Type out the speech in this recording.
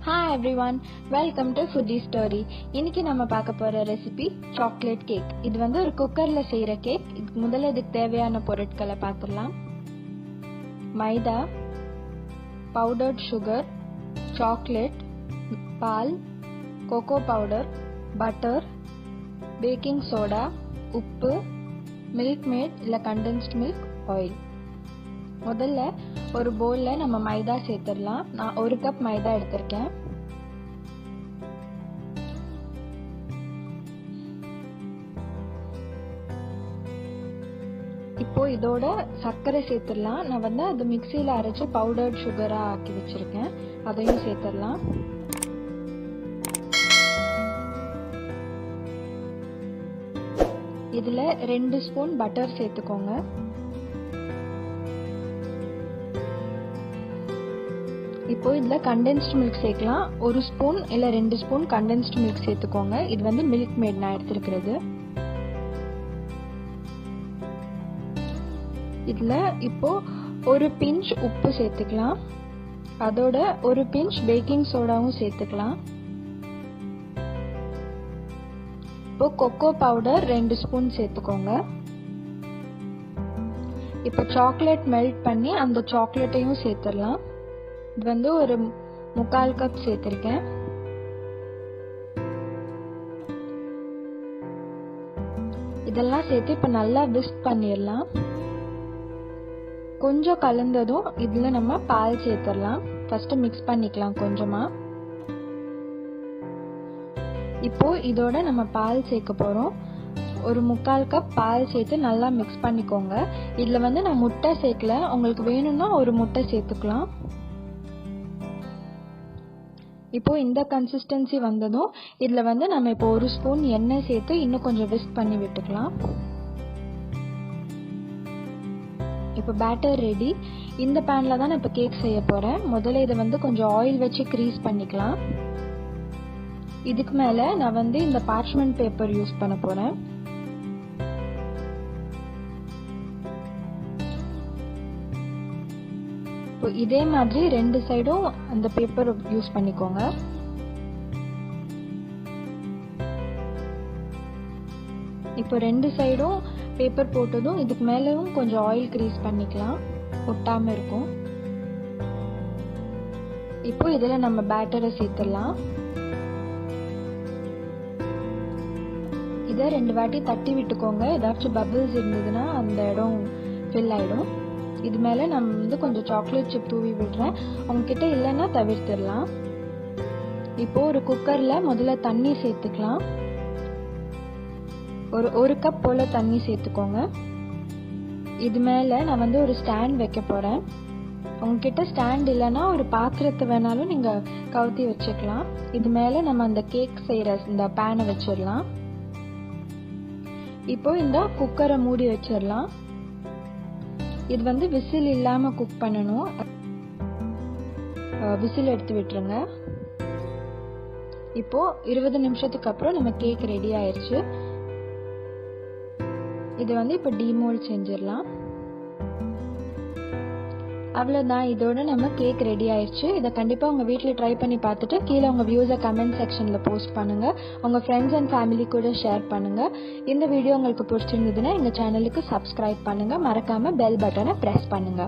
Hi everyone, welcome to Foodie story. இன்னைக்கு நம்ம பார்க்க போற ரெசிபி சாக்லேட் கேக். இது வந்து ஒரு குக்கர்ல செய்யற கேக். முதல்ல இதுக்கு தேவையான பொருட்களை பார்த்துடலாம். மைதா, பவுடர்ட் சுகர், சாக்லேட், பால், cocoa powder, butter, baking soda, உப்பு, மில்க் மேட் இல்ல கண்டென்ஸ்ட் மில்க், ஆயில். முதல்ல ஒரு பவுல்ல நம்ம மைதா சேர்த்துடலாம். நான் 1 கப் மைதா எடுத்திருக்கேன். இப்போ இதோட சர்க்கரை சேர்த்துடலாம். நான் வந்து அது மிக்சியில அரைச்சு பவுடர்ட் சுகரா ஆக்கி வச்சிருக்கேன். அதையும் சேர்த்துடலாம். இதுல 2 ஸ்பூன் பட்டர் சேர்த்துக்கோங்க. இப்போ இதுல கண்டென்ஸ்ட் மில்க் சேர்க்கலாம். 1 ஸ்பூன் இல்ல 2 ஸ்பூன் கண்டென்ஸ்ட் மில்க் சேர்த்துக்கோங்க. இது வந்து மில்க் மேட் நான் எடுத்திருக்கிறது. இதுல இப்போ 1 பிஞ்ச் உப்பு சேர்த்துக்கலாம். அதோட 1 பிஞ்ச் பேக்கிங் சோடாவும் சேர்த்துக்கலாம். இப்போ கொக்கோ பவுடர் 2 ஸ்பூன் சேர்த்துக்கோங்க. இப்போ சாக்லேட் மெல்ட் பண்ணி அந்த சாக்லேட்டையும் சேர்த்துடலாம். இது வந்து ஒரு 1/4 கப் சேர்த்திருக்கேன். இதெல்லாம் சேர்த்து இப்ப நல்லா விஸ்க் பண்ணிடலாம். கொஞ்சம் கலந்ததும் இதுல நம்ம பால் சேர்த்துடலாம். ஃபர்ஸ்ட் மிக்ஸ் பண்ணிக்கலாம் கொஞ்சமா. இப்போ இதோட நம்ம பால் சேர்க்க போறோம். ஒரு 1/4 கப் பால் சேர்த்து நல்லா மிக்ஸ் பண்ணிக்கோங்க. இதுல வந்து நான் முட்டை சேர்க்கல. உங்களுக்கு வேணும்னா ஒரு முட்டை சேர்த்துக்கலாம். இப்போ இந்த கன்சிஸ்டன்சி வந்ததும் இதுல வந்து நம்ம இப்போ 1 ஸ்பூன் எண்ணெய் சேர்த்து இன்னும் கொஞ்சம் விஸ்க் பண்ணி விட்டுக்கலாம். இப்போ பேட்டர் ரெடி. இந்த பேன்ல தான் நான் இப்போ கேக் செய்ய போறேன். முதல்ல இதை வந்து கொஞ்சம் ஆயில் வச்சு கிரீஸ் பண்ணிக்கலாம். இதுக்கு மேல நான் வந்து இந்த பார்ச்மெண்ட் பேப்பர் யூஸ் பண்ண போறேன். இதே மாதிரி 2 சைடும் அந்த பேப்பர் யூஸ் பண்ணிக்கோங்க. இப்போ 2 சைடும் பேப்பர் போட்டதும் இதுக்கு மேலவும் கொஞ்சம் ஆயில் கிரீஸ் பண்ணிக்கலாம். ஒட்டாம இருக்கும். இப்போ இதுல நம்ம பேட்டரை சேர்த்துடலாம். இதை 2 வாட்டி தட்டி விட்டுக்கோங்க. ஏதாச்சும் பபிள்ஸ் இருந்ததுன்னா அந்த இடம் ஃபில் ஆயிடும். இது மேல நம்ம வந்து கொஞ்சம் சாக்லேட் சிப் தூவி விடுறேன். உங்ககிட்ட இல்லைன்னா தவிர்த்திடலாம். இப்போ ஒரு குக்கர்ல முதல்ல தண்ணி சேர்த்துக்கலாம். ஒரு 1 கப் போல தண்ணி சேர்த்துக்கோங்க. இது மேல நான் வந்து ஒரு ஸ்டாண்ட் வைக்க போறேன். உங்ககிட்ட ஸ்டாண்ட் இல்லைன்னா ஒரு பாத்திரத்தை வேணாலும் நீங்க கவுத்தி வச்சுக்கலாம். இது மேல நம்ம அந்த கேக் செய்யற இந்த பேனை வச்சிடலாம். இப்போ இந்த குக்கரை மூடி வச்சிடலாம். இது வந்து விசில் இல்லாம குக் பண்ணணும். விசில் எடுத்து விட்டுருங்க. இப்போ 20 நிமிஷத்துக்கு அப்புறம் நம்ம கேக் ரெடி ஆயிருச்சு. இது வந்து இப்போ டீமோல்ட் செஞ்சிடலாம். அவ்வளவுதான். இதோட நம்ம கேக் ரெடி ஆயிடுச்சு. இதை கண்டிப்பா உங்க வீட்டுல ட்ரை பண்ணி பார்த்துட்டு கீழே உங்க வியூஸை கமெண்ட் செக்ஷன்ல போஸ்ட் பண்ணுங்க. உங்க ஃப்ரெண்ட்ஸ் அண்ட் ஃபேமிலி கூட ஷேர் பண்ணுங்க. இந்த வீடியோ உங்களுக்கு பிடிச்சிருந்ததுன்னா எங்க சேனலுக்கு சப்ஸ்கிரைப் பண்ணுங்க. மறக்காம பெல் பட்டனை பிரஸ் பண்ணுங்க.